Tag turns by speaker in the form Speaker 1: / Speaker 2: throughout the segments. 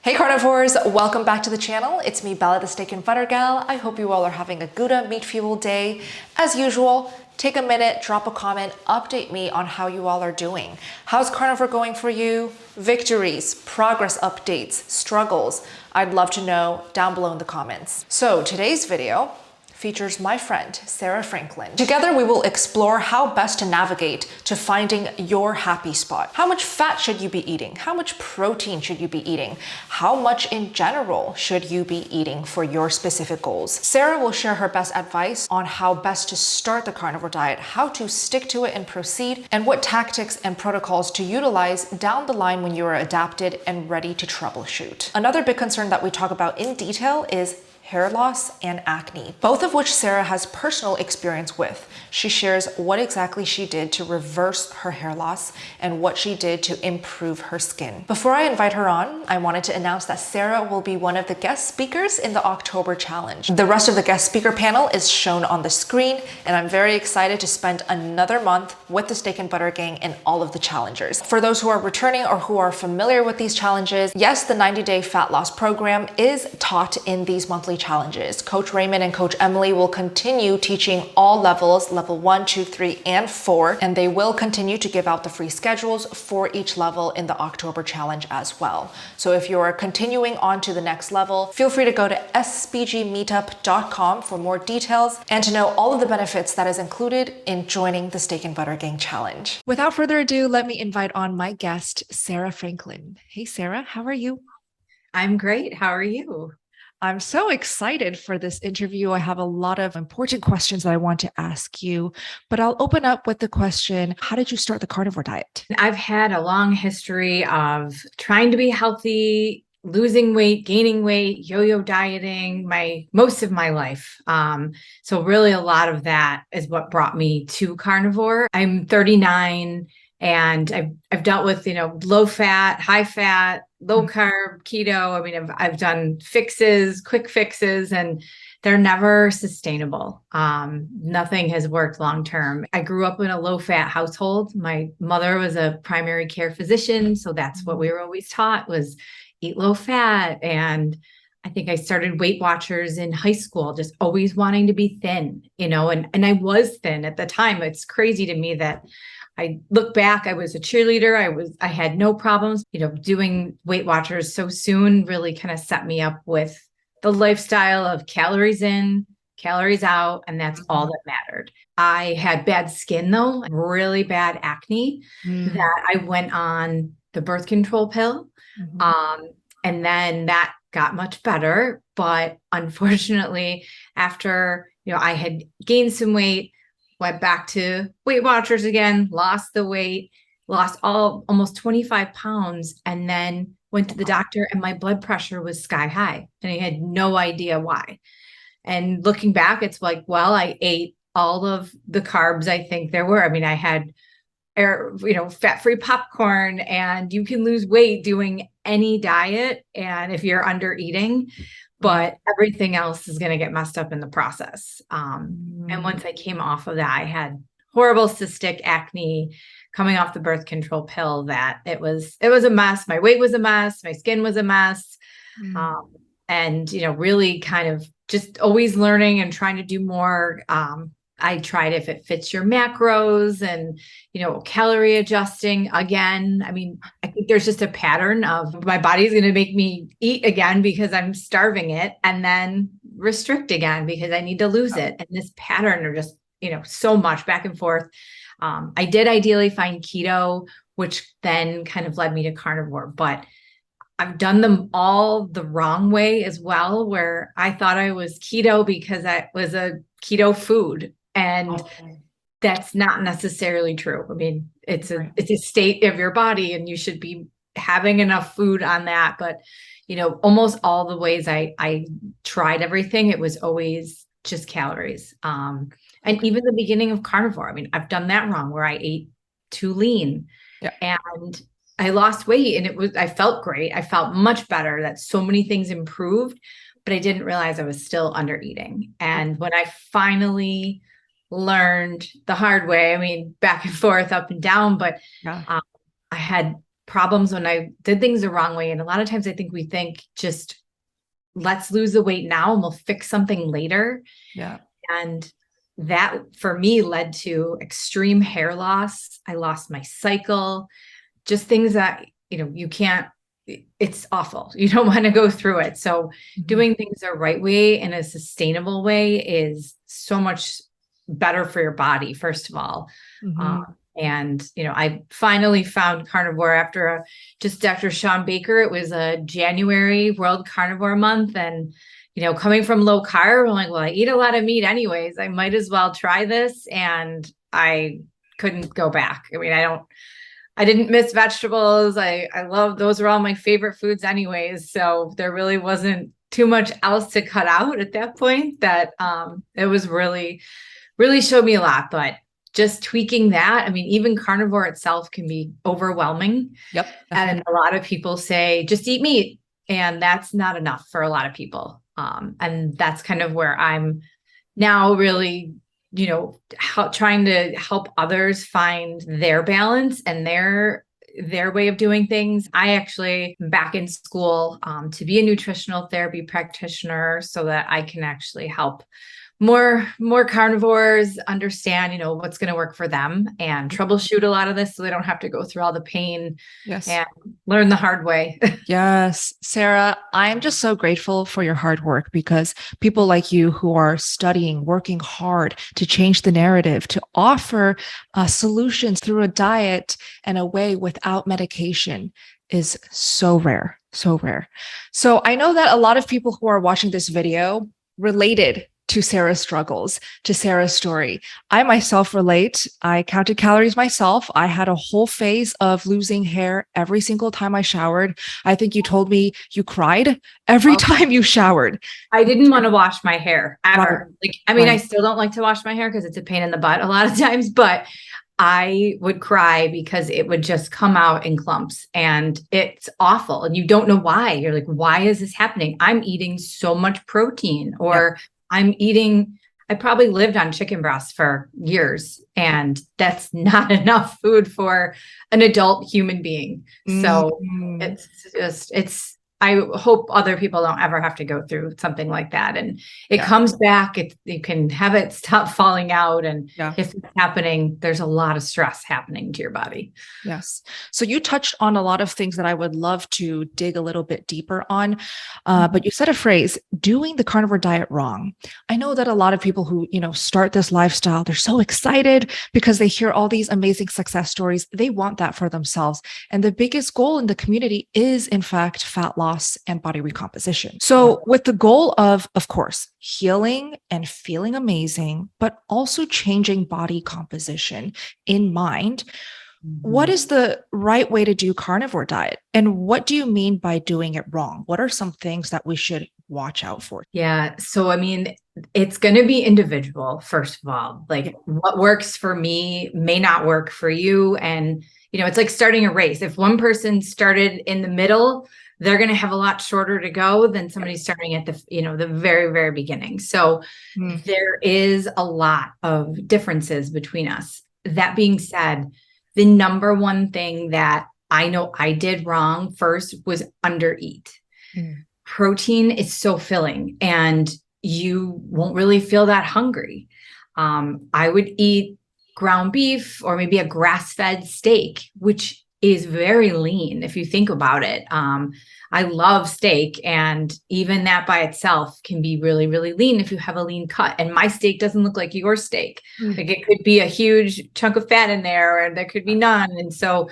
Speaker 1: Hey carnivores, welcome back to the channel. It's me, Bella the Steak and Butter Gal. I hope you all are having a Gouda meat-fueled day. As usual, take a minute, drop a comment, update me on how you all are doing. How's carnivore going for you? Victories, progress updates, struggles. I'd love to know down below in the comments. So today's video features my friend, Sarah Franklin. Together, we will explore how best to navigate to finding your happy spot. How much fat should you be eating? How much protein should you be eating? How much in general should you be eating for your specific goals? Sarah will share her best advice on how best to start the carnivore diet, how to stick to it and proceed, and what tactics and protocols to utilize down the line when you are adapted and ready to troubleshoot. Another big concern that we talk about in detail is hair loss and acne, both of which Sarah has personal experience with. She shares what exactly she did to reverse her hair loss and what she did to improve her skin. Before I invite her on, I wanted to announce that Sarah will be one of the guest speakers in the October challenge. The rest of the guest speaker panel is shown on the screen, and I'm very excited to spend another month with the Steak and Butter Gang and all of the challengers. For those who are returning or who are familiar with these challenges, yes, the 90-day fat loss program is taught in these monthly challenges. Coach Raymond and Coach Emily will continue teaching all levels, level 1, 2, 3, and 4, and they will continue to give out the free schedules for each level in the October challenge as well. So if you're continuing on to the next level, feel free to go to sbgmeetup.com for more details and to know all of the benefits that is included in joining the Steak and Butter Gang challenge. Without further ado, let me invite on my guest, Sarah Franklin. Hey Sarah, how are you?
Speaker 2: I'm great. How are you?
Speaker 1: I'm so excited for this interview. I have a lot of important questions that I want to ask you, but I'll open up with the question, how did you start the carnivore diet?
Speaker 2: I've had a long history of trying to be healthy, losing weight, gaining weight, yo-yo dieting most of my life. So really a lot of that is what brought me to carnivore. I'm 39 and I've dealt with, low fat, high fat, low carb, keto. I mean, I've done quick fixes, and they're never sustainable. Nothing has worked long term. I grew up in a low fat household. My mother was a primary care physician, so that's what we were always taught was eat low fat. And I think I started Weight Watchers in high school, just always wanting to be thin, and I was thin at the time. It's crazy to me that I look back, I was a cheerleader. I had no problems, doing Weight Watchers so soon really kind of set me up with the lifestyle of calories in, calories out, and that's all that mattered. I had bad skin though, really bad acne that I went on the birth control pill. And then that got much better. But unfortunately, after, I had gained some weight, went back to Weight Watchers again, lost the weight, lost almost 25 pounds, and then went to the doctor and my blood pressure was sky high and I had no idea why. And looking back, it's like, well, I ate all of the carbs I think there were. I mean, I had fat-free popcorn, and you can lose weight doing any diet. And if you're under eating, but everything else is going to get messed up in the process. And once I came off of that, I had horrible cystic acne coming off the birth control pill that it was a mess. My weight was a mess. My skin was a mess. And, really kind of just always learning and trying to do more. I tried if it fits your macros and, calorie adjusting again. I mean, I think there's just a pattern of my body's going to make me eat again because I'm starving it, and then restrict again because I need to lose it. And this pattern of just, so much back and forth. I did ideally find keto, which then kind of led me to carnivore, but I've done them all the wrong way as well, where I thought I was keto because I was a keto food. And that's not necessarily true. I mean, it's a state of your body and you should be having enough food on that. But, almost all the ways I tried everything, it was always just calories. And even the beginning of carnivore, I mean, I've done that wrong where I ate too lean and I lost weight, and I felt great. I felt much better, that so many things improved, but I didn't realize I was still under eating. And when I finally learned the hard way, I mean, back and forth, up and down, but I had problems when I did things the wrong way. And a lot of times I think we think just let's lose the weight now and we'll fix something later.
Speaker 1: Yeah.
Speaker 2: And that for me led to extreme hair loss. I lost my cycle, just things that, you can't, it's awful. You don't want to go through it. So doing things the right way in a sustainable way is so much better for your body, first of all. And, I finally found carnivore after Sean Baker. It was a January World Carnivore Month. And, coming from low carb, I'm like, well, I eat a lot of meat anyways. I might as well try this. And I couldn't go back. I mean, I didn't miss vegetables. I love, those are all my favorite foods anyways. So there really wasn't too much else to cut out at that point. That it was really, really showed me a lot. But just tweaking that, I mean, even carnivore itself can be overwhelming.
Speaker 1: Yep.
Speaker 2: And a lot of people say, just eat meat. And that's not enough for a lot of people. And that's kind of where I'm now really, trying to help others find their balance and their way of doing things. I actually am back in school to be a nutritional therapy practitioner so that I can actually help more carnivores understand, what's going to work for them and troubleshoot a lot of this so they don't have to go through all the pain.
Speaker 1: Yes.
Speaker 2: And learn the hard way.
Speaker 1: Yes. Sarah, I'm just so grateful for your hard work, because people like you who are studying, working hard to change the narrative, to offer solutions through a diet and a way without medication is so rare, so rare. So I know that a lot of people who are watching this video related to Sarah's struggles, to Sarah's story. I myself relate. I counted calories myself. I had a whole phase of losing hair every single time I showered. I think you told me you cried every time you showered.
Speaker 2: I didn't want to wash my hair ever. I still don't like to wash my hair because it's a pain in the butt a lot of times, but I would cry because it would just come out in clumps and it's awful. And you don't know why. You're like, why is this happening? I'm eating so much protein, or I probably lived on chicken breasts for years, and that's not enough food for an adult human being. So I hope other people don't ever have to go through something like that. And it comes back, you can have it stop falling out. And if it's happening, there's a lot of stress happening to your body.
Speaker 1: Yes. So you touched on a lot of things that I would love to dig a little bit deeper on. But you said a phrase, doing the carnivore diet wrong. I know that a lot of people who, start this lifestyle, they're so excited because they hear all these amazing success stories. They want that for themselves. And the biggest goal in the community is, in fact, fat loss and body recomposition. So with the goal of course, healing and feeling amazing, but also changing body composition in mind, what is the right way to do carnivore diet? And what do you mean by doing it wrong? What are some things that we should watch out for?
Speaker 2: Yeah. So, I mean, it's going to be individual, first of all. Like what works for me may not work for you. And, it's like starting a race. If one person started in the middle, they're going to have a lot shorter to go than somebody starting at the very, very beginning. So there is a lot of differences between us. That being said, the number one thing that I know I did wrong first was undereat. Protein is so filling and you won't really feel that hungry. I would eat ground beef or maybe a grass-fed steak, which is very lean if you think about it. I love steak, and even that by itself can be really, really lean if you have a lean cut. And my steak doesn't look like your steak. Like it could be a huge chunk of fat in there, or there could be none. And so,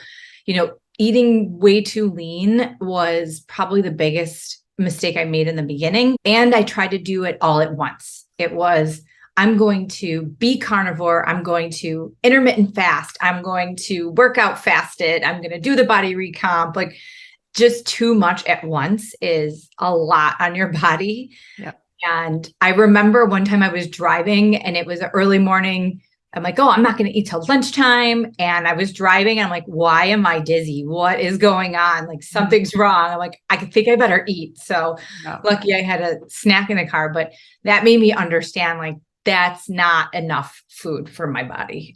Speaker 2: eating way too lean was probably the biggest mistake I made in the beginning. And I tried to do it all at once. It was, I'm going to be carnivore. I'm going to intermittent fast. I'm going to work out fasted. I'm going to do the body recomp. Like just too much at once is a lot on your body.
Speaker 1: Yeah.
Speaker 2: And I remember one time I was driving and it was an early morning. I'm like, oh, I'm not going to eat till lunchtime. And I was driving and I'm like, why am I dizzy? What is going on? Like something's wrong. I'm like, I think I better eat. So lucky I had a snack in the car, but that made me understand like, that's not enough food for my body.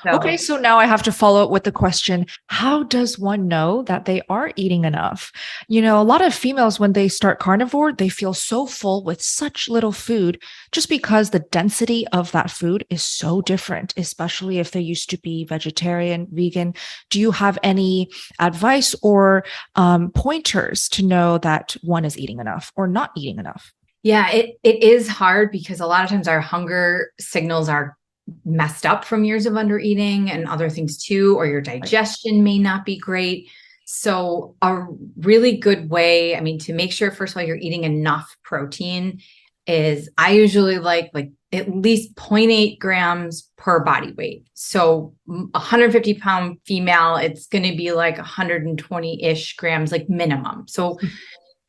Speaker 1: Okay, so now I have to follow up with the question, how does one know that they are eating enough? A lot of females, when they start carnivore, they feel so full with such little food just because the density of that food is so different, especially if they used to be vegetarian, vegan. Do you have any advice or pointers to know that one is eating enough or not eating enough?
Speaker 2: Yeah, it is hard because a lot of times our hunger signals are messed up from years of under eating and other things too, or your digestion may not be great. So a really good way, to make sure, first of all, you're eating enough protein is I usually like at least 0.8 grams per body weight. So 150-pound female, it's going to be like 120-ish grams, like minimum. So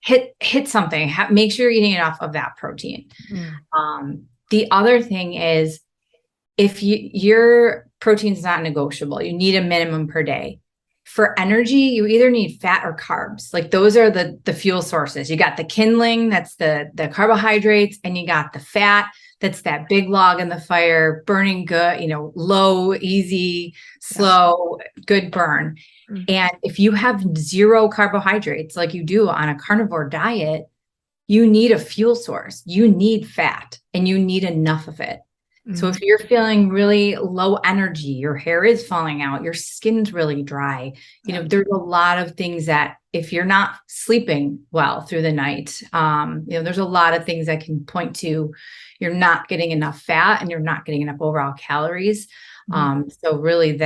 Speaker 2: hit something, make sure you're eating enough of that protein. The other thing is, if your protein is not negotiable, you need a minimum per day. For energy, you either need fat or carbs. Like those are the fuel sources. You got the kindling, that's the carbohydrates, and you got the fat, that's that big log in the fire, burning good, low, easy, slow, good burn. And if you have zero carbohydrates, like you do on a carnivore diet, you need a fuel source. You need fat and you need enough of it. So if you're feeling really low energy, your hair is falling out, your skin's really dry, there's a lot of things that if you're not sleeping well through the night, there's a lot of things that can point to you're not getting enough fat and you're not getting enough overall calories. So really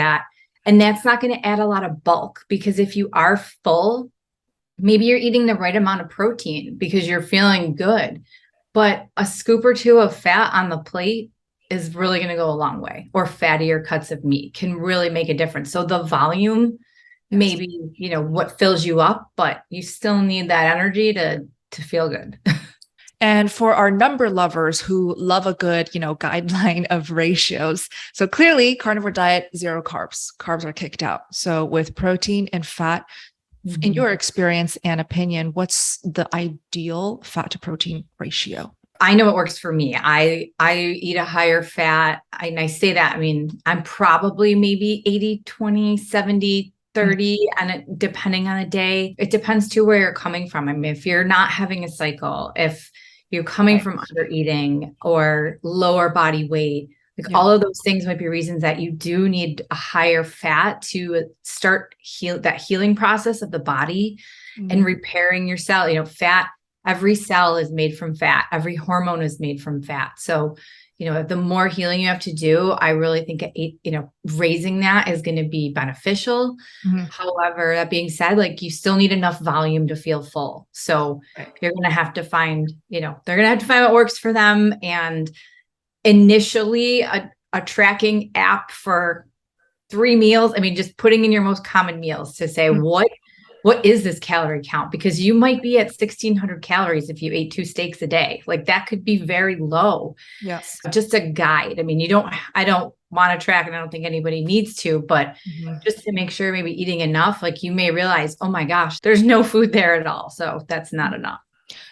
Speaker 2: and that's not going to add a lot of bulk, because if you are full, maybe you're eating the right amount of protein because you're feeling good, but a scoop or two of fat on the plate is really going to go a long way, or fattier cuts of meat can really make a difference. So the volume, maybe, what fills you up, but you still need that energy to feel good.
Speaker 1: And for our number lovers who love a good, guideline of ratios. So clearly carnivore diet, 0 carbs. Carbs are kicked out. So with protein and fat, in your experience and opinion, what's the ideal fat to protein ratio?
Speaker 2: I know it works for me. I eat a higher fat. And I say that, I'm probably maybe 80, 20, 70, 30, and depending on the day, it depends too where you're coming from. If you're not having a cycle, if you're coming from under eating or lower body weight, all of those things might be reasons that you do need a higher fat to start that healing process of the body and repairing your cell. Fat, every cell is made from fat. Every hormone is made from fat. So, the more healing you have to do, I really think, raising that is going to be beneficial. However, that being said, you still need enough volume to feel full. So you're going to have to find, they're going to have to find what works for them. And initially a tracking app for 3 meals. Just putting in your most common meals to say, what is this calorie count? Because you might be at 1,600 calories if you ate 2 steaks a day. That could be very low.
Speaker 1: Yes.
Speaker 2: So just a guide. I don't want to track, and I don't think anybody needs to, but just to make sure maybe eating enough, you may realize, oh my gosh, there's no food there at all. So that's not enough.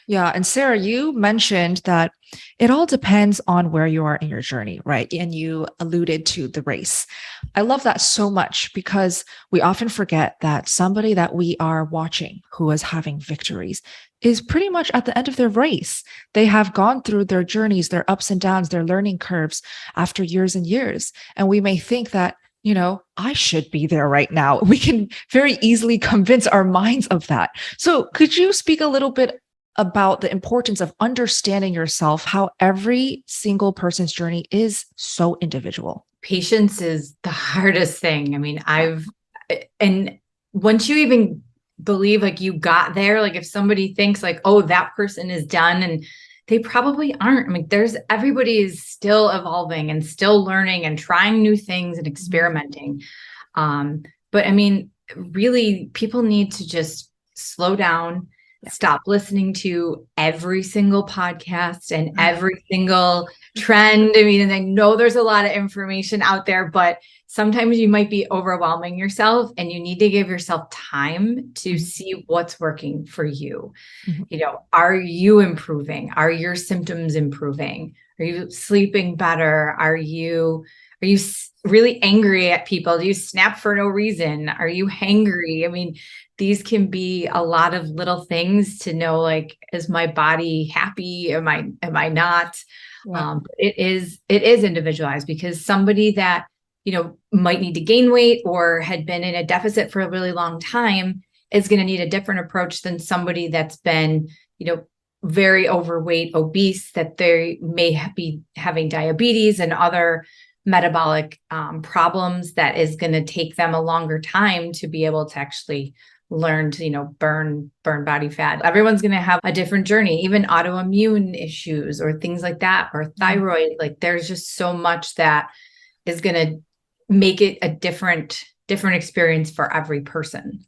Speaker 1: Yeah. And Sarah, you mentioned that it all depends on where you are in your journey, right? And you alluded to the race. I love that so much because we often forget that somebody that we are watching who is having victories is pretty much at the end of their race. They have gone through their journeys, their ups and downs, their learning curves after years and years. And we may think that, I should be there right now. We can very easily convince our minds of that. So could you speak a little bit about the importance of understanding yourself, how every single person's journey is so individual?
Speaker 2: Patience is the hardest thing. And once you even believe you got there, if somebody thinks oh, that person is done, and they probably aren't. Everybody is still evolving and still learning and trying new things and experimenting. But really people need to just slow down. Stop listening to every single podcast and every single trend. And I know there's a lot of information out there, but sometimes you might be overwhelming yourself and you need to give yourself time to see what's working for you. Are you improving? Are your symptoms improving? Are you sleeping better? Are you really angry at people? Do you snap for no reason? Are you hangry? I mean, these can be a lot of little things to know, like, is my body happy? Am I not? Yeah. It is individualized, because somebody that, might need to gain weight or had been in a deficit for a really long time is going to need a different approach than somebody that's been, very overweight, obese, that they may be having diabetes and other metabolic problems that is going to take them a longer time to be able to actually learn to, burn body fat. Everyone's going to have a different journey, even autoimmune issues or things like that, or thyroid. Like, there's just so much that is going to make it a different experience for every person.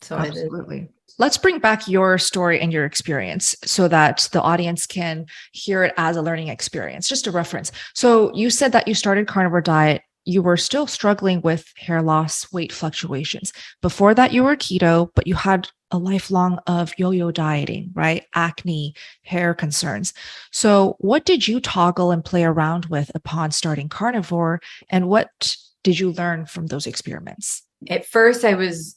Speaker 2: So
Speaker 1: absolutely. Let's bring back your story and your experience so that the audience can hear it as a learning experience, just a reference. So you said that you started carnivore diet. You were still struggling with hair loss, weight fluctuations. Before that, you were keto, but you had a lifelong of yo-yo dieting, right? Acne, hair concerns. So what did you toggle and play around with upon starting carnivore? And what did you learn from those experiments?
Speaker 2: At first, I was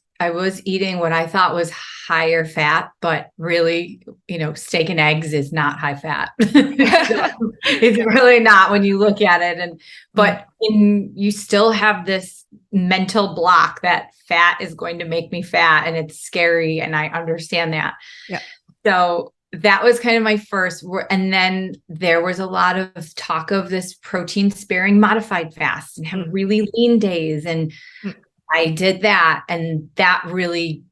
Speaker 2: eating what I thought was higher fat, but really, steak and eggs is not high fat. It's really not when you look at it. But you still have this mental block that fat is going to make me fat, and it's scary. And I understand that. Yeah. So that was kind of my first. And then there was a lot of talk of this protein sparing modified fast and have really lean days. And I did that, and that really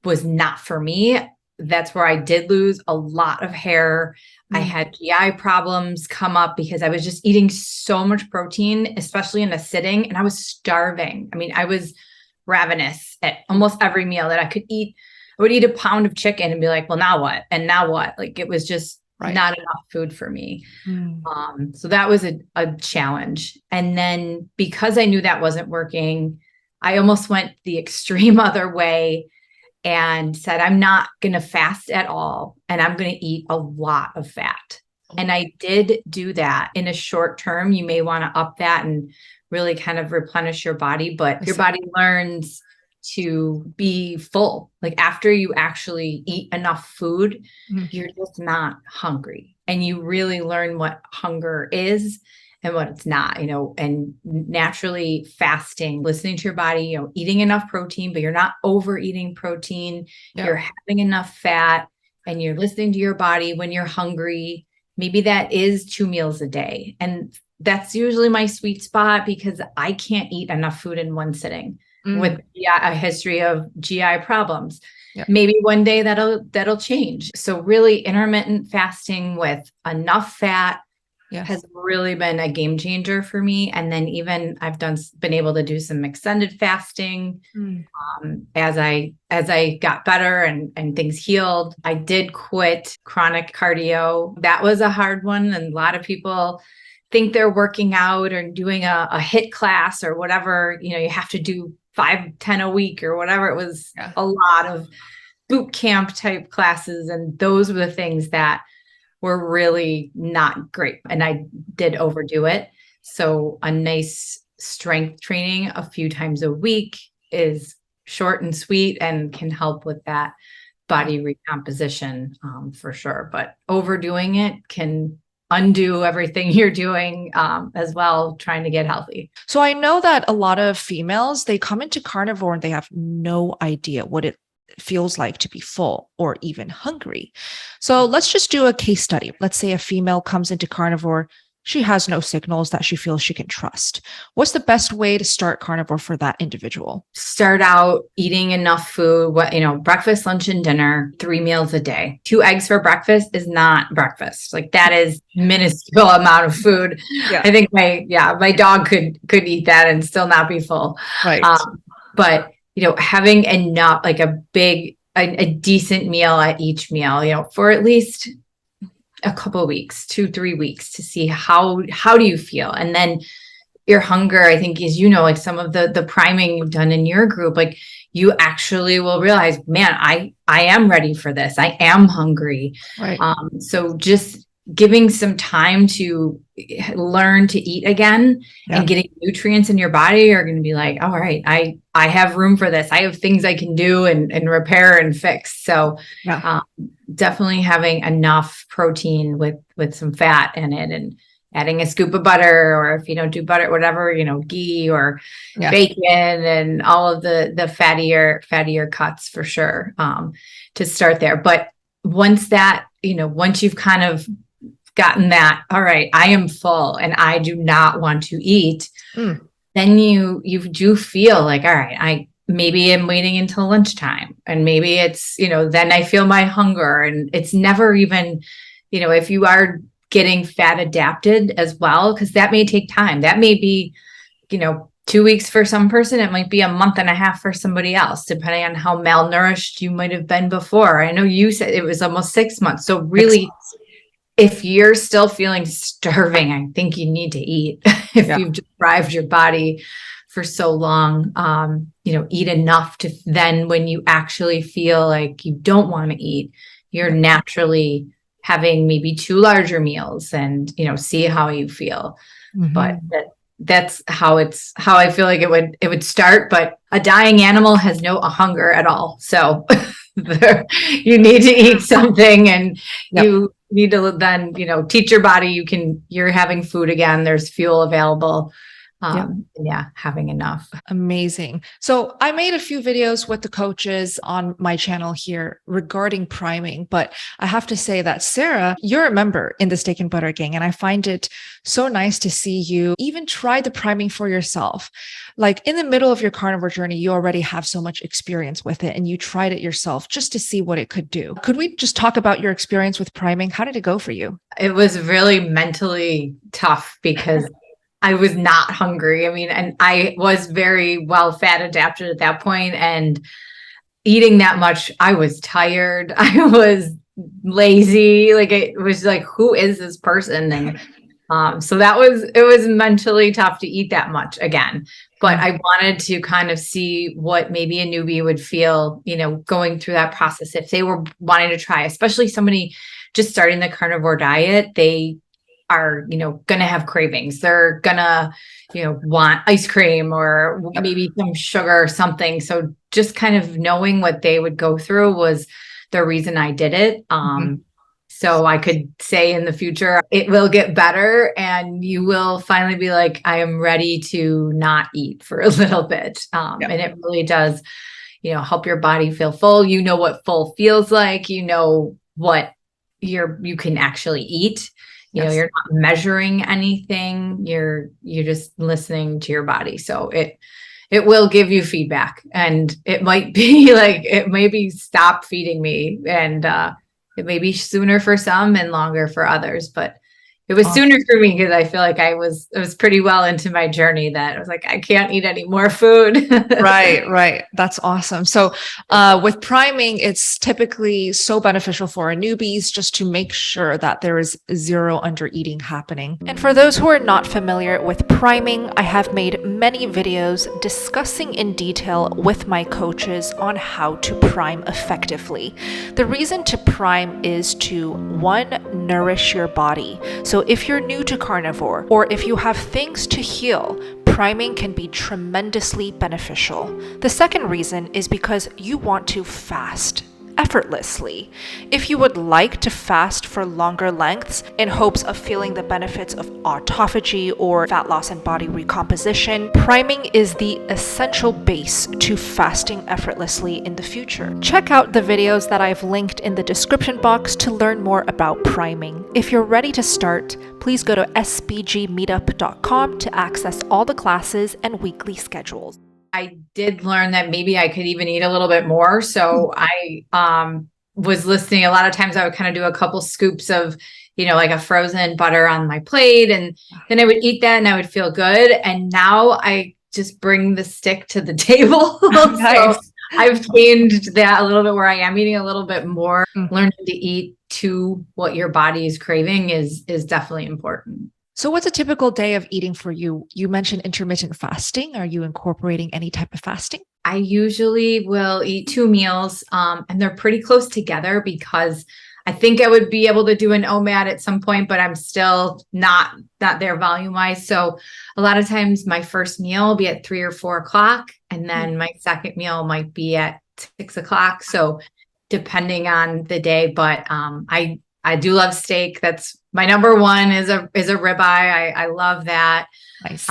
Speaker 2: was not for me. That's where I did lose a lot of hair. I had GI problems come up because I was just eating so much protein, especially in a sitting, and I was starving. I mean, I was ravenous at almost every meal that I could eat. I would eat a pound of chicken and be like, well, now what? And now what? Like, it was just not enough food for me. So that was a challenge. And then because I knew that wasn't working, I almost went the extreme other way and said, I'm not going to fast at all, and I'm going to eat a lot of fat. And I did do that. In a short term, you may want to up that and really kind of replenish your body, but your body learns to be full. Like, after you actually eat enough food, you're just not hungry, and you really learn what hunger is and what it's not, and naturally fasting, listening to your body, eating enough protein, but you're not overeating protein. Yeah. You're having enough fat, and you're listening to your body when you're hungry. Maybe that is 2 meals a day. And that's usually my sweet spot, because I can't eat enough food in one sitting with a history of GI problems. Yep. Maybe one day that'll change. So really, intermittent fasting with enough fat has really been a game changer for me. And then even I've been able to do some extended fasting as I got better and things healed. I did quit chronic cardio. That was a hard one. And a lot of people think they're working out or doing a HIIT class or whatever, you have to do 5-10 a week or whatever. It was a lot of boot camp type classes. And those were the things that were really not great. And I did overdo it. So a nice strength training a few times a week is short and sweet and can help with that body recomposition for sure. But overdoing it can undo everything you're doing as well, trying to get healthy.
Speaker 1: So I know that a lot of females, they come into carnivore and they have no idea what it feels like to be full or even hungry. So let's just do a case study. Let's say a female comes into carnivore. She has no signals that she feels she can trust. What's the best way to start carnivore for that individual?
Speaker 2: Start out eating enough food, breakfast, lunch, and dinner, 3 meals a day. 2 eggs for breakfast is not breakfast. Like, that is minuscule amount of food. Yeah. I think my dog could eat that and still not be full. Right. But having enough, like a decent meal at each meal, for at least a couple of weeks, 2-3 weeks, to see how do you feel? And then your hunger, I think, is, like some of the priming you've done in your group, like you actually will realize, man, I am ready for this. I am hungry.
Speaker 1: Right.
Speaker 2: So just giving some time to learn to eat again and getting nutrients in your body are going to be like, all right, I have room for this. I have things I can do and repair and fix. So definitely having enough protein with some fat in it, and adding a scoop of butter, or if you don't do butter, whatever, ghee or bacon, and all of the fattier cuts for sure, to start there. But once that, once you've kind of gotten that, all right, I am full and I do not want to eat, then you do feel like, all right, I maybe am waiting until lunchtime, and maybe it's, then I feel my hunger, and it's never even, if you are getting fat adapted as well, because that may take time. That may be, 2 weeks for some person. It might be a month and a half for somebody else, depending on how malnourished you might have been before. I know you said it was almost 6 months. So really, if you're still feeling starving, I think you need to eat. If you've deprived your body for so long, eat enough to then, when you actually feel like you don't want to eat, you're naturally having maybe 2 larger meals, and, see how you feel. But that's how I feel like it would start. But a dying animal has no hunger at all. So you need to eat something, and you need to then, teach your body you're having food again. There's fuel available. Having enough.
Speaker 1: Amazing. So I made a few videos with the coaches on my channel here regarding priming, but I have to say that Sarah, you're a member in the Steak and Butter Gang, and I find it so nice to see you even try the priming for yourself. Like in the middle of your carnivore journey, you already have so much experience with it, and you tried it yourself just to see what it could do. Could we just talk about your experience with priming? How did it go for you?
Speaker 2: It was really mentally tough because I was not hungry. I mean, and I was very well fat adapted at that point, and eating that much, I was tired. I was lazy. Like, it was like, who is this person? And so it was mentally tough to eat that much again. But I wanted to kind of see what maybe a newbie would feel, going through that process if they were wanting to try, especially somebody just starting the carnivore diet. They are, going to have cravings. They're gonna, want ice cream or maybe some sugar or something. So just kind of knowing what they would go through was the reason I did it. So I could say in the future, it will get better, and you will finally be like, I am ready to not eat for a little bit. And it really does, help your body feel full. What full feels like, what you can actually eat. You're not measuring anything. You're just listening to your body. So it will give you feedback, and it might be like, it may be stop feeding me, and it may be sooner for some and longer for others, but it was sooner for me because I feel like I was pretty well into my journey that I was like, I can't eat any more food.
Speaker 1: Right. That's awesome. So with priming, it's typically so beneficial for our newbies just to make sure that there is zero under eating happening. And for those who are not familiar with priming, I have made many videos discussing in detail with my coaches on how to prime effectively. The reason to prime is to, 1, nourish your body. So if you're new to carnivore, or if you have things to heal, priming can be tremendously beneficial. The second reason is because you want to fast effortlessly. If you would like to fast for longer lengths in hopes of feeling the benefits of autophagy or fat loss and body recomposition, priming is the essential base to fasting effortlessly in the future. Check out the videos that I've linked in the description box to learn more about priming. If you're ready to start, please go to sbgmeetup.com to access all the classes and weekly schedules.
Speaker 2: I did learn that maybe I could even eat a little bit more. So I was listening. A lot of times I would kind of do a couple scoops of, like a frozen butter on my plate. And then I would eat that and I would feel good. And now I just bring the stick to the table.
Speaker 1: Nice.
Speaker 2: So I've changed that a little bit, where I am eating a little bit more. Learning to eat to what your body is craving is definitely important.
Speaker 1: So what's a typical day of eating for you? You mentioned intermittent fasting. Are you incorporating any type of fasting?
Speaker 2: I usually will eat 2 meals, and they're pretty close together because I think I would be able to do an OMAD at some point, but I'm still not there volume wise. So a lot of times my first meal will be at 3 or 4 o'clock, and then my second meal might be at 6 o'clock. So depending on the day, but I do love steak. That's my number one is a ribeye. I love that.
Speaker 1: Nice.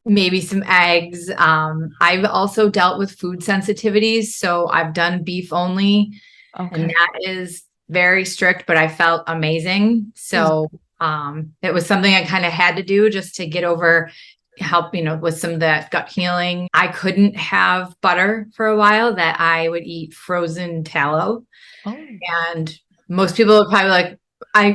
Speaker 2: Maybe some eggs. I've also dealt with food sensitivities. So I've done beef only, and that is very strict, but I felt amazing. So it was something I kind of had to do just to get over, help, with some of that gut healing. I couldn't have butter for a while, that I would eat frozen tallow. And most people would probably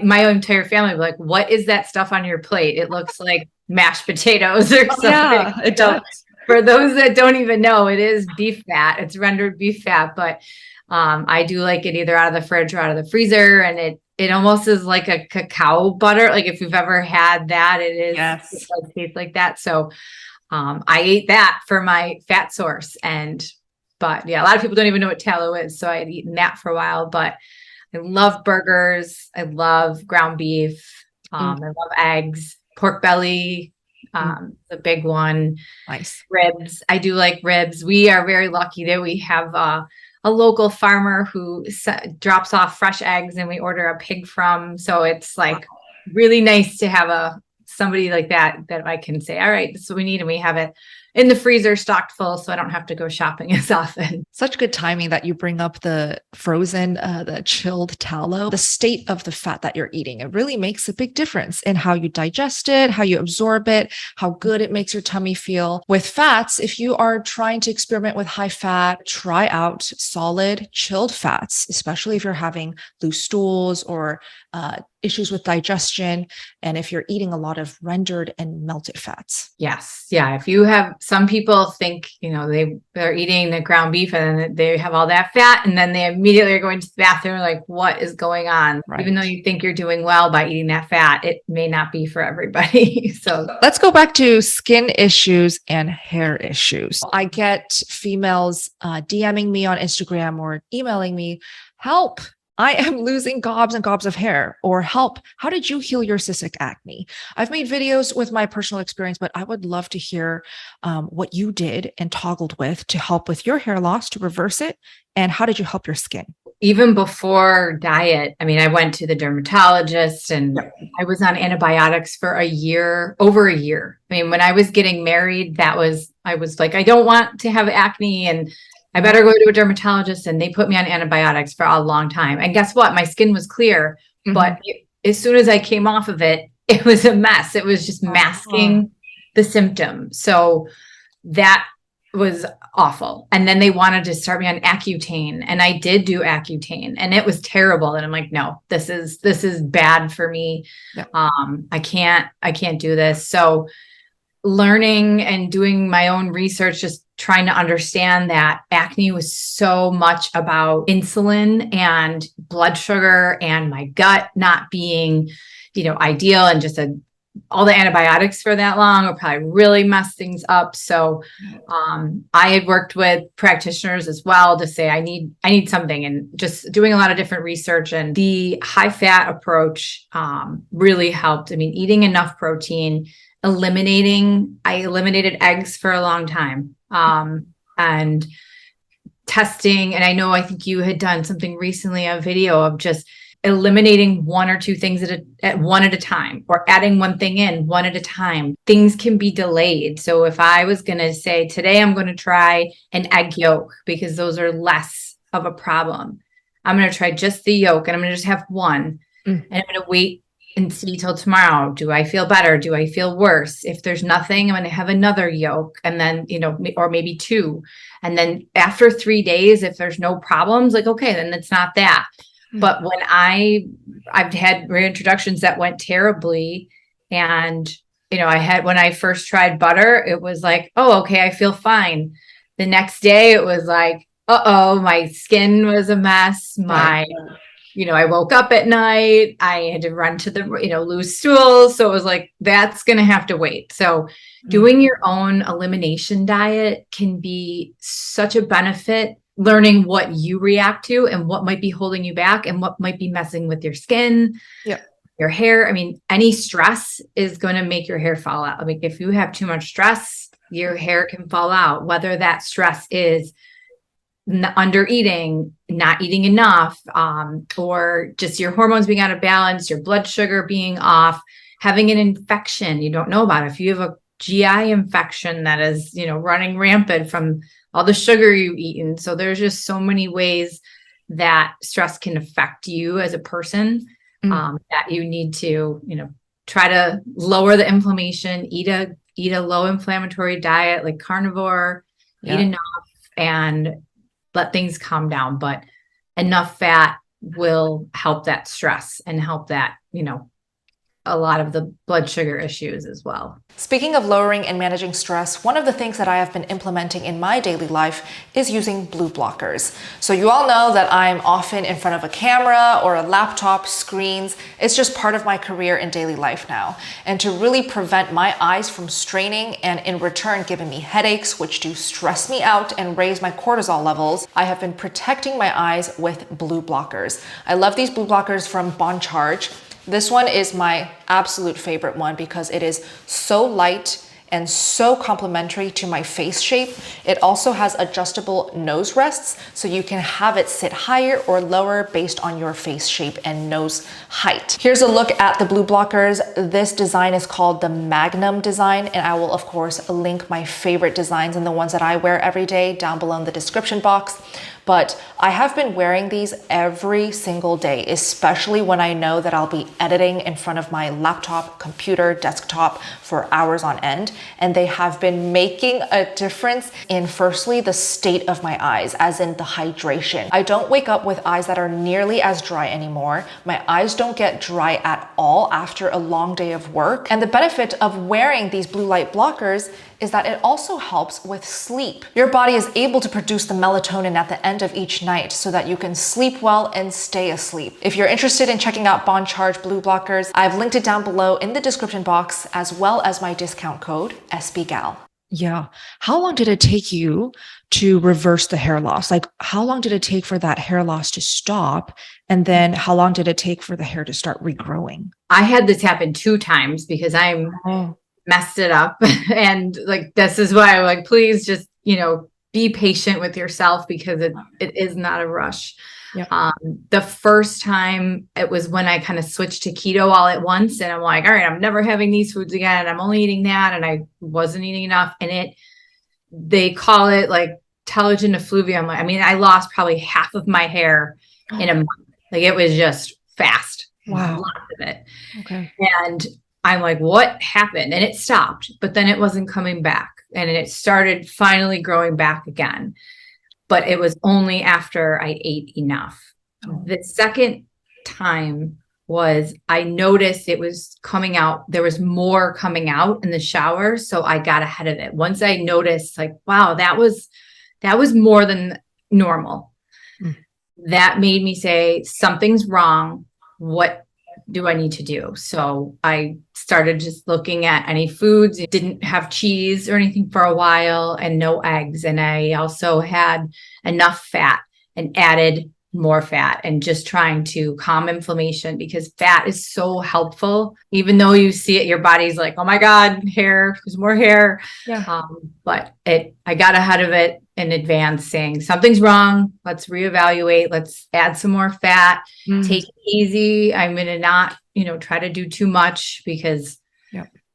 Speaker 2: my entire family would be like, what is that stuff on your plate? It looks like mashed potatoes or something.
Speaker 1: Yeah, it does.
Speaker 2: For those that don't even know, it is beef fat. It's rendered beef fat, but I do like it either out of the fridge or out of the freezer, and it almost is like a cacao butter. Like if you've ever had that, it is.
Speaker 1: Yes.
Speaker 2: It does taste like that. So I ate that for my fat source, but yeah, a lot of people don't even know what tallow is, so I had eaten that for a while. But I love burgers. I love ground beef. I love eggs, pork belly, the big one.
Speaker 1: Nice.
Speaker 2: Ribs. I do like ribs. We are very lucky that we have a local farmer who drops off fresh eggs, and we order a pig from. So it's like really nice to have somebody like that I can say, all right, this is what we need. And we have it in the freezer stocked full, so I don't have to go shopping as often.
Speaker 1: Such good timing that you bring up the frozen, the chilled tallow. The state of the fat that you're eating, it really makes a big difference in how you digest it, how you absorb it, how good it makes your tummy feel. With fats, if you are trying to experiment with high fat, try out solid chilled fats, especially if you're having loose stools or issues with digestion, and if you're eating a lot of rendered and melted fats.
Speaker 2: Yes. Yeah. If you have, some people think, they're eating the ground beef and they have all that fat, and then they immediately are going to the bathroom like, what is going on?
Speaker 1: Right.
Speaker 2: Even though you think you're doing well by eating that fat, it may not be for everybody. So
Speaker 1: let's go back to skin issues and hair issues. I get females DMing me on Instagram or emailing me, help, I am losing gobs and gobs of hair, or help, how did you heal your cystic acne? I've made videos with my personal experience, but I would love to hear what you did and toggled with to help with your hair loss, to reverse it. And how did you help your skin?
Speaker 2: Even before diet, I went to the dermatologist, and I was on antibiotics for over a year. When I was getting married, I was like, I don't want to have acne, and I better go to a dermatologist. And they put me on antibiotics for a long time. And guess what? My skin was clear, but as soon as I came off of it, it was a mess. It was just masking the symptom. So that was awful. And then they wanted to start me on Accutane, and I did do Accutane, and it was terrible. And I'm like, no, this is bad for me. Yeah. I can't do this. So learning and doing my own research, just trying to understand that acne was so much about insulin and blood sugar and my gut not being, ideal, and just all the antibiotics for that long will probably really mess things up. So I had worked with practitioners as well to say, I need something, and just doing a lot of different research, and the high fat approach really helped. Eating enough protein, I eliminated eggs for a long time. And testing. And I think you had done something recently, a video of just eliminating one or two things at one at a time, or adding one thing in one at a time. Things can be delayed. So if I was going to say today, I'm going to try an egg yolk because those are less of a problem. I'm going to try just the yolk, and I'm going to just have one, and I'm going to wait and see till tomorrow. Do I feel better? Do I feel worse? If there's nothing, I'm going to have another yolk, and then, or maybe two. And then after 3 days, if there's no problems, like, okay, then it's not that. But when I've had reintroductions that went terribly, and, when I first tried butter, it was like, oh, okay, I feel fine. The next day it was like, my skin was a mess. My I woke up at night, I had to run to the, loose stools. So it was like, that's going to have to wait. So doing your own elimination diet can be such a benefit, learning what you react to and what might be holding you back and what might be messing with your skin, your hair. I mean, any stress is going to make your hair fall out. I mean, if you have too much stress, your hair can fall out, whether that stress is under eating, not eating enough, or just your hormones being out of balance, your blood sugar being off, having an infection you don't know about. If you have a GI infection that is, running rampant from all the sugar you've eaten. So there's just so many ways that stress can affect you as a person, that you need to, try to lower the inflammation, eat a low inflammatory diet like carnivore, eat enough, and let things calm down. But enough fat will help that stress and help that, a lot of the blood sugar issues as well.
Speaker 1: Speaking of lowering and managing stress, one of the things that I have been implementing in my daily life is using blue blockers. So you all know that I'm often in front of a camera or a laptop, screens. It's just part of my career and daily life now. And to really prevent my eyes from straining and in return giving me headaches, which do stress me out and raise my cortisol levels, I have been protecting my eyes with blue blockers. I love these blue blockers from Bon Charge. This one is my absolute favorite one because it is so light and so complementary to my face shape. It also has adjustable nose rests, so you can have it sit higher or lower based on your face shape and nose height. Here's a look at the blue blockers. This design is called the Magnum design, and I will of course link my favorite designs and the ones that I wear every day down below in the description box. But I have been wearing these every single day, especially when I know that I'll be editing in front of my laptop, computer, desktop for hours on end. And they have been making a difference in, firstly, the state of my eyes, as in the hydration. I don't wake up with eyes that are nearly as dry anymore. My eyes don't get dry at all after a long day of work. And the benefit of wearing these blue light blockers is that it also helps with sleep. Your body is able to produce the melatonin at the end of each night so that you can sleep well and stay asleep. If you're interested in checking out Bon Charge blue blockers, I've linked it down below in the description box, as well as my discount code, SBGAL.
Speaker 3: Yeah. How long did it take you to reverse the hair loss? Like, how long did it take for that hair loss to stop? And then how long did it take for the hair to start regrowing?
Speaker 2: I had this happen 2 times because I'm messed it up. And like, this is why I'm like, please just, be patient with yourself because it is not a rush.
Speaker 3: Yeah.
Speaker 2: The first time it was when I kind of switched to keto all at once. And I'm like, all right, I'm never having these foods again. I'm only eating that. And I wasn't eating enough. And they call it like telogen effluvium. I mean, I lost probably half of my hair in a month. Like, it was just fast.
Speaker 3: Wow.
Speaker 2: Lots of it.
Speaker 3: Okay.
Speaker 2: And I'm like, what happened? And it stopped, but then it wasn't coming back. And it started finally growing back again. But it was only after I ate enough.
Speaker 3: Oh.
Speaker 2: The second time was I noticed it was coming out. There was more coming out in the shower. So I got ahead of it. Once I noticed, like, wow, that was more than normal. That made me say, something's wrong. What do I need to do? So I started just looking at any foods. It didn't have cheese or anything for a while, and no eggs. And I also had enough fat and added more fat, and just trying to calm inflammation, because fat is so helpful. Even though you see it, your body's like, oh my God, hair, there's more hair.
Speaker 3: Yeah.
Speaker 2: But I got ahead of it in advance, saying something's wrong. Let's reevaluate. Let's add some more fat. Take it easy. I'm going to not, try to do too much, because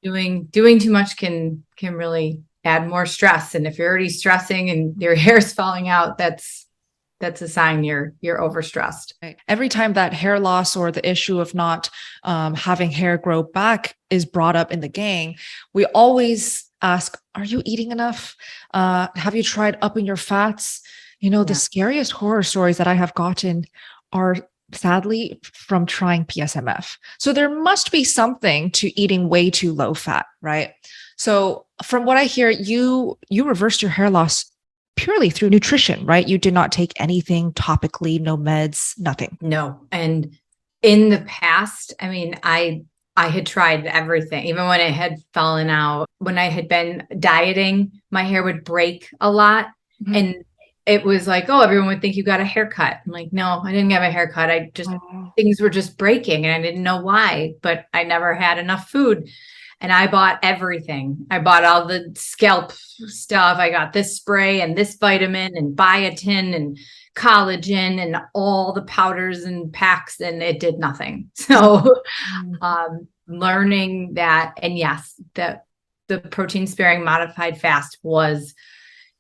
Speaker 2: doing too much can really add more stress. And if you're already stressing and your hair's falling out, that's a sign you're overstressed.
Speaker 3: Right. Every time that hair loss or the issue of not having hair grow back is brought up in the gang, we always ask, are you eating enough? Have you tried upping your fats? The scariest horror stories that I have gotten are sadly from trying PSMF. So there must be something to eating way too low fat, right? So from what I hear, you reversed your hair loss purely through nutrition, right? You did not take anything topically, no meds, nothing.
Speaker 2: No. And in the past, I mean, I had tried everything, even when it had fallen out. When I had been dieting, my hair would break a lot.
Speaker 3: Mhm.
Speaker 2: And it was like, oh, everyone would think you got a haircut. I'm like, no, I didn't get a haircut. I just, things were just breaking and I didn't know why, but I never had enough food. And I bought everything. I bought all the scalp stuff. I got this spray and this vitamin and biotin and collagen and all the powders and packs, and it did nothing. So learning that, and yes, that the protein sparing modified fast was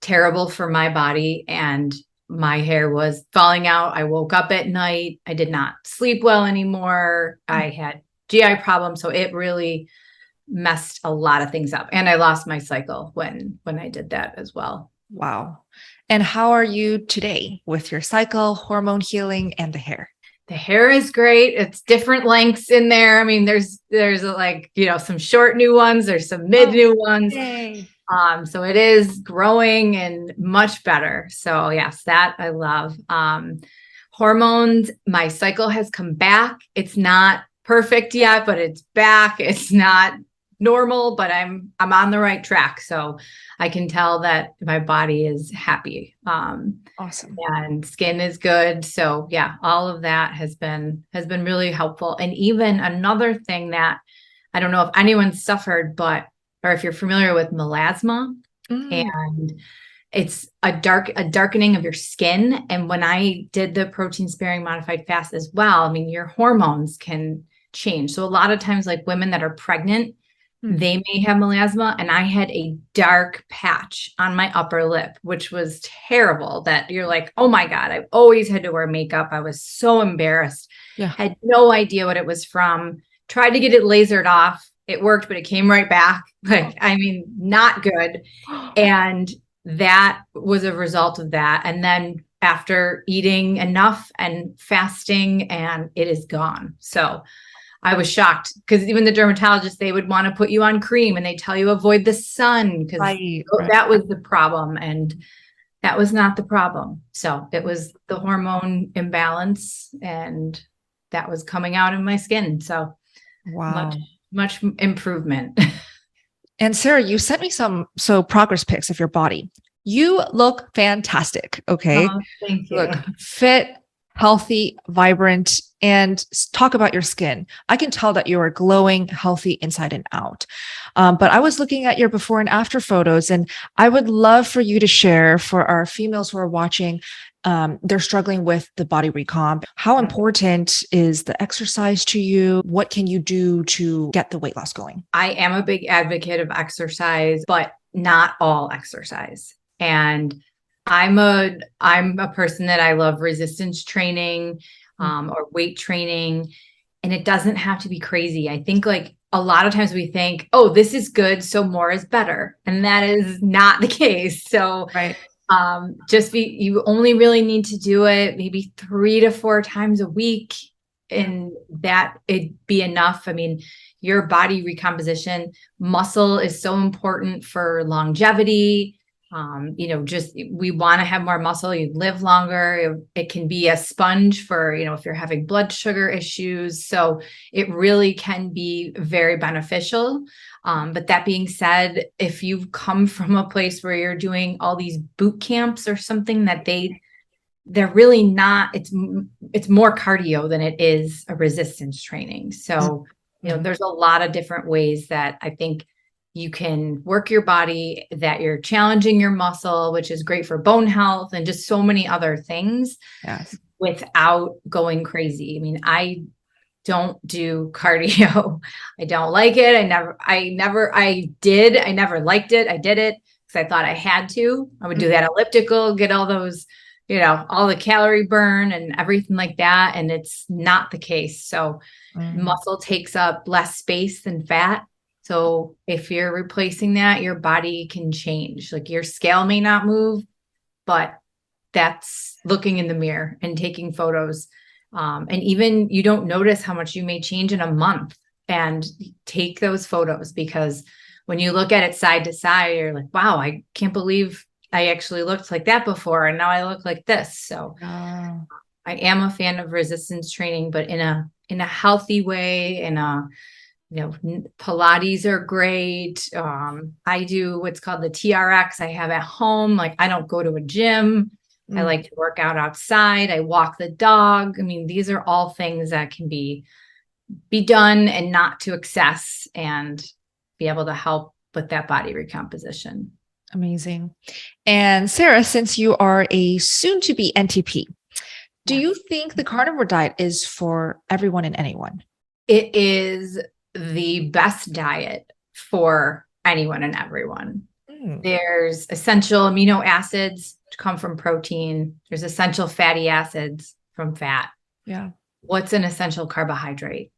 Speaker 2: terrible for my body, and my hair was falling out. I woke up at night. I did not sleep well anymore. I had GI problems. So it really messed a lot of things up. And I lost my cycle when I did that as well.
Speaker 3: Wow. And how are you today with your cycle, hormone healing, and the hair?
Speaker 2: The hair is great. It's different lengths in there. I mean, there's like, some short new ones, there's some mid new ones.
Speaker 3: Yay.
Speaker 2: So it is growing and much better. So yes, that I love. Hormones, my cycle has come back. It's not perfect yet, but it's back. It's not normal, but I'm on the right track. So I can tell that my body is happy.
Speaker 3: Awesome.
Speaker 2: And skin is good. So yeah, all of that has been really helpful. And even another thing that I don't know if anyone suffered, or if you're familiar with melasma, and it's a darkening of your skin. And when I did the protein sparing modified fast as well, I mean, your hormones can change. So a lot of times, like women that are pregnant, they may have melasma, and I had a dark patch on my upper lip, which was terrible, that you're like, oh my God, I've always had to wear makeup. I was so embarrassed.
Speaker 3: Yeah.
Speaker 2: Had no idea what it was from. Tried to get it lasered off. It worked, but it came right back. Like, I mean, not good. And that was a result of that. And then after eating enough and fasting, and it is gone. So I was shocked, because even the dermatologist, they would want to put you on cream and they tell you avoid the sun, because that was the problem. And that was not the problem. So it was the hormone imbalance, and that was coming out in my skin. So
Speaker 3: wow,
Speaker 2: much improvement.
Speaker 3: And Sarah, you sent me some progress pics of your body. You look fantastic. Okay.
Speaker 2: Oh, thank you.
Speaker 3: Look fit, healthy, vibrant, and talk about your skin. I can tell that you are glowing, healthy inside and out. But I was looking at your before and after photos, and I would love for you to share for our females who are watching. They're struggling with the body recomp. How important is the exercise to you? What can you do to get the weight loss going?
Speaker 2: I am a big advocate of exercise, but not all exercise. And I'm a person that I love resistance training, or weight training, and it doesn't have to be crazy. I think, like, a lot of times we think, oh, this is good, so more is better. And that is not the case. So
Speaker 3: right.
Speaker 2: You only really need to do it maybe 3 to 4 times a week, and that it'd be enough. I mean, your body recomposition, muscle is so important for longevity. We want to have more muscle. You live longer. It can be a sponge for, if you're having blood sugar issues. So it really can be very beneficial. But that being said, if you've come from a place where you're doing all these boot camps or something, that they're really not, it's more cardio than it is a resistance training. So, there's a lot of different ways that I think you can work your body, that you're challenging your muscle, which is great for bone health and just so many other things.
Speaker 3: Yes.
Speaker 2: Without going crazy. I mean, I don't do cardio. I don't like it. I did. I never liked it. I did it because I thought I had to. I would do that elliptical, get all those, all the calorie burn and everything like that. And it's not the case. So muscle takes up less space than fat. So if you're replacing that, your body can change. Like, your scale may not move, but that's looking in the mirror and taking photos. And even you don't notice how much you may change in a month, and take those photos, because when you look at it side to side, you're like, wow, I can't believe I actually looked like that before, and now I look like this. So
Speaker 3: Ah,
Speaker 2: I am a fan of resistance training, but in a healthy way, Pilates are great. I do what's called the TRX I have at home. Like, I don't go to a gym. I like to work out outside. I walk the dog. I mean, these are all things that can be done and not to excess, and be able to help with that body recomposition.
Speaker 3: amazing. And Sarah, since you are a soon-to-be NTP, do you think the carnivore diet is for everyone and anyone?
Speaker 2: It is the best diet for anyone and everyone. There's essential amino acids to come from protein. There's essential fatty acids from fat.
Speaker 3: Yeah.
Speaker 2: What's an essential carbohydrate?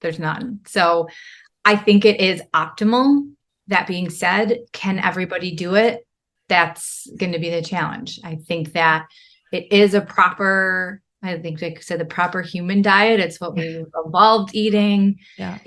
Speaker 2: There's none. So I think it is optimal. That being said, can everybody do it? That's going to be the challenge. I think that it is like I said, the proper human diet. It's what we evolved eating.
Speaker 3: Yeah.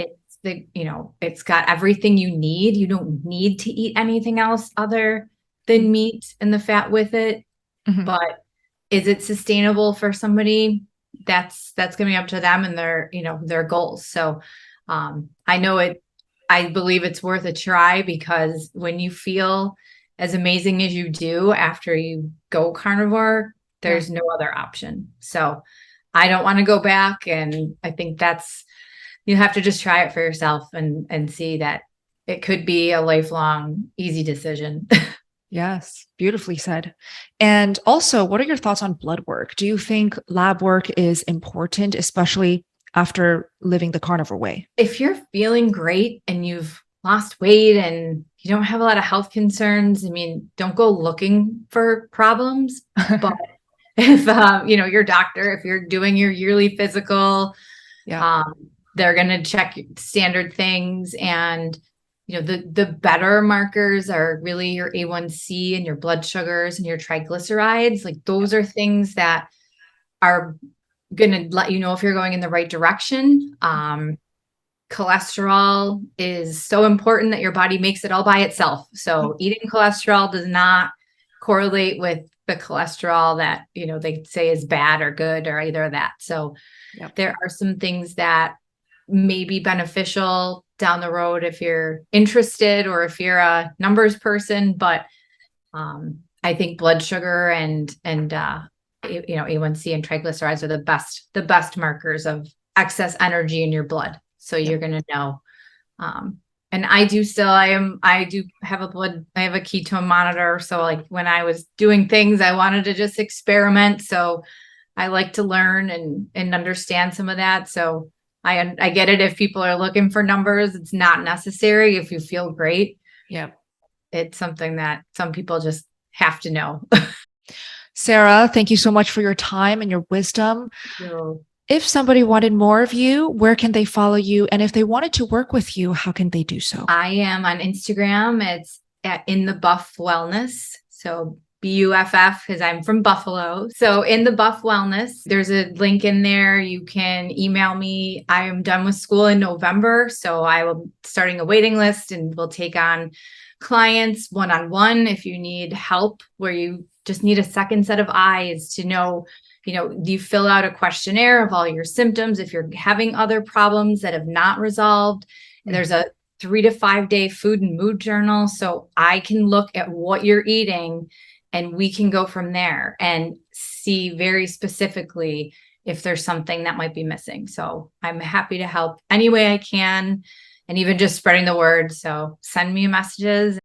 Speaker 2: It's got everything you need. You don't need to eat anything else other than meat and the fat with it.
Speaker 3: Mhm.
Speaker 2: But is it sustainable for somebody? That's going to be up to them and their goals. So I believe it's worth a try, because when you feel as amazing as you do after you go carnivore, there's no other option. So I don't want to go back. And I think you have to just try it for yourself and see that it could be a lifelong, easy decision.
Speaker 3: Yes, beautifully said. And also, what are your thoughts on blood work? Do you think lab work is important, especially after living the carnivore way?
Speaker 2: If you're feeling great and you've lost weight and you don't have a lot of health concerns, I mean, don't go looking for problems. But if, your doctor, if you're doing your yearly physical, they're going to check standard things. And, the better markers are really your A1C and your blood sugars and your triglycerides. Like, those are things that are going to let you know if you're going in the right direction. Cholesterol is so important that your body makes it all by itself. So eating cholesterol does not correlate with the cholesterol that, they say is bad or good or either of that. So there are some things that may be beneficial down the road if you're interested or if you're a numbers person. But I think blood sugar and A1C and triglycerides are the best markers of excess energy in your blood. So you're going to know. And I do have I have a ketone monitor. So like when I was doing things, I wanted to just experiment. So I like to learn and understand some of that. So I get it. If people are looking for numbers, it's not necessary. If you feel great.
Speaker 3: Yeah.
Speaker 2: It's something that some people just have to know.
Speaker 3: Sarah, thank you so much for your time and your wisdom.
Speaker 2: So,
Speaker 3: If somebody wanted more of you, where can they follow you? And if they wanted to work with you, how can they do so?
Speaker 2: I am on Instagram. It's at In the Buff Wellness. So BUFF, because I'm from Buffalo. So In the Buff Wellness, there's a link in there. You can email me. I am done with school in November. So I will be starting a waiting list and we'll take on clients one-on-one if you need help, where you just need a second set of eyes to know, you fill out a questionnaire of all your symptoms. If you're having other problems that have not resolved, there's a 3 to 5 day food and mood journal. So I can look at what you're eating and we can go from there and see very specifically if there's something that might be missing. So I'm happy to help any way I can, and even just spreading the word. So send me messages.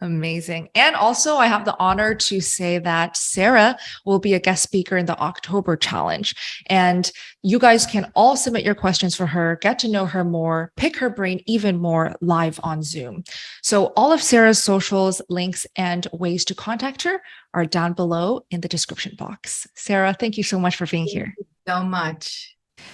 Speaker 3: Amazing. And also, I have the honor to say that Sarah will be a guest speaker in the October challenge. And you guys can all submit your questions for her, get to know her more, pick her brain even more live on Zoom. So all of Sarah's socials, links, and ways to contact her are down below in the description box. Sarah, thank you so much for being here.
Speaker 2: Thank you so much.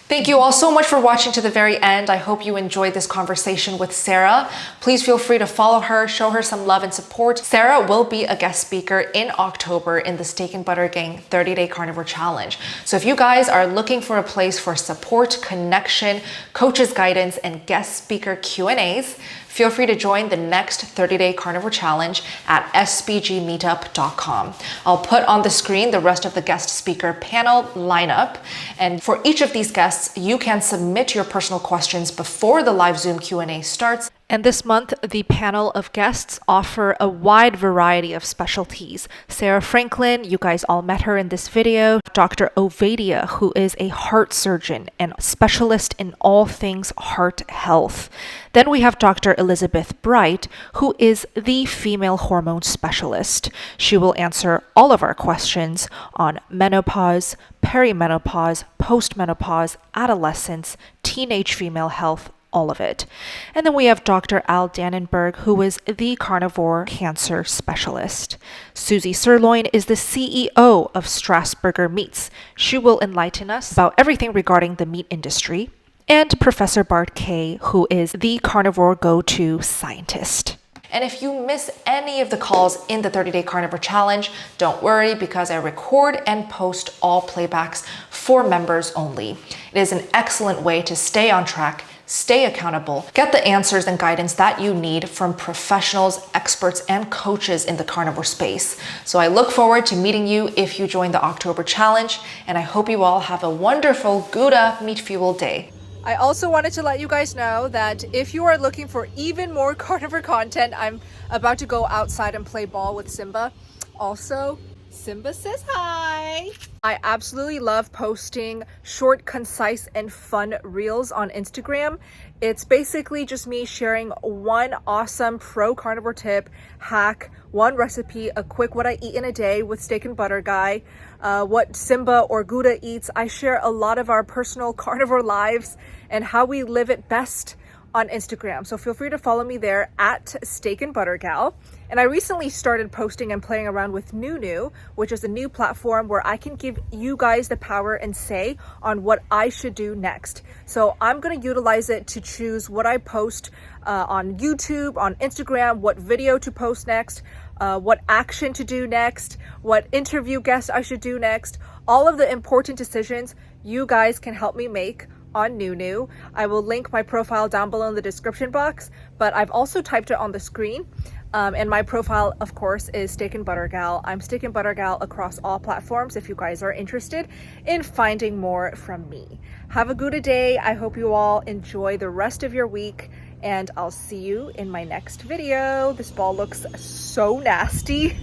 Speaker 1: Thank you all so much for watching to the very end. I hope you enjoyed this conversation with Sarah. Please feel free to follow her, show her some love and support. Sarah will be a guest speaker in October in the Steak and Butter Gang 30-Day Carnivore Challenge. So if you guys are looking for a place for support, connection, coaches guidance, and guest speaker Q&As, feel free to join the next 30-day carnivore challenge at sbgmeetup.com. I'll put on the screen the rest of the guest speaker panel lineup. And for each of these guests, you can submit your personal questions before the live Zoom Q&A starts. And this month, the panel of guests offer a wide variety of specialties. Sarah Franklin, you guys all met her in this video. Dr. Ovadia, who is a heart surgeon and specialist in all things heart health. Then we have Dr. Elizabeth Bright, who is the female hormone specialist. She will answer all of our questions on menopause, perimenopause, postmenopause, adolescence, teenage female health, all of it. And then we have Dr. Al Danenberg, who is the carnivore cancer specialist. Susie Sirloin is the CEO of Strasburger Meats. She will enlighten us about everything regarding the meat industry. And Professor Bart Kay, who is the carnivore go-to scientist. And if you miss any of the calls in the 30-day carnivore challenge, don't worry, because I record and post all playbacks for members only. It is an excellent way to stay on track, stay accountable, get the answers and guidance that you need from professionals, experts, and coaches in the carnivore space. So I look forward to meeting you if you join the October challenge, and I hope you all have a wonderful Gouda Meat Fuel Day. I also wanted to let you guys know that if you are looking for even more carnivore content, I'm about to go outside and play ball with Simba. Also, Simba says hi. I absolutely love posting short, concise, and fun reels on Instagram. It's basically just me sharing one awesome pro carnivore tip, hack, one recipe, a quick what I eat in a day with Steak and Butter Guy, what Simba or Gouda eats. I share a lot of our personal carnivore lives and how we live it best on Instagram. So feel free to follow me there at Steak and Butter Gal. And I recently started posting and playing around with Nunu, which is a new platform where I can give you guys the power and say on what I should do next. So I'm going to utilize it to choose what I post on YouTube, on Instagram, what video to post next, what action to do next, what interview guest I should do next. All of the important decisions you guys can help me make on Nunu. I will link my profile down below in the description box, but I've also typed it on the screen. And my profile, of course, is Steak and Butter Gal. I'm Steak and Butter Gal across all platforms if you guys are interested in finding more from me. Have a good day. I hope you all enjoy the rest of your week, and I'll see you in my next video. This ball looks so nasty,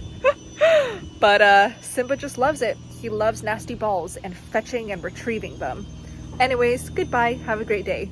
Speaker 1: but Simba just loves it. He loves nasty balls and fetching and retrieving them. Anyways, goodbye. Have a great day.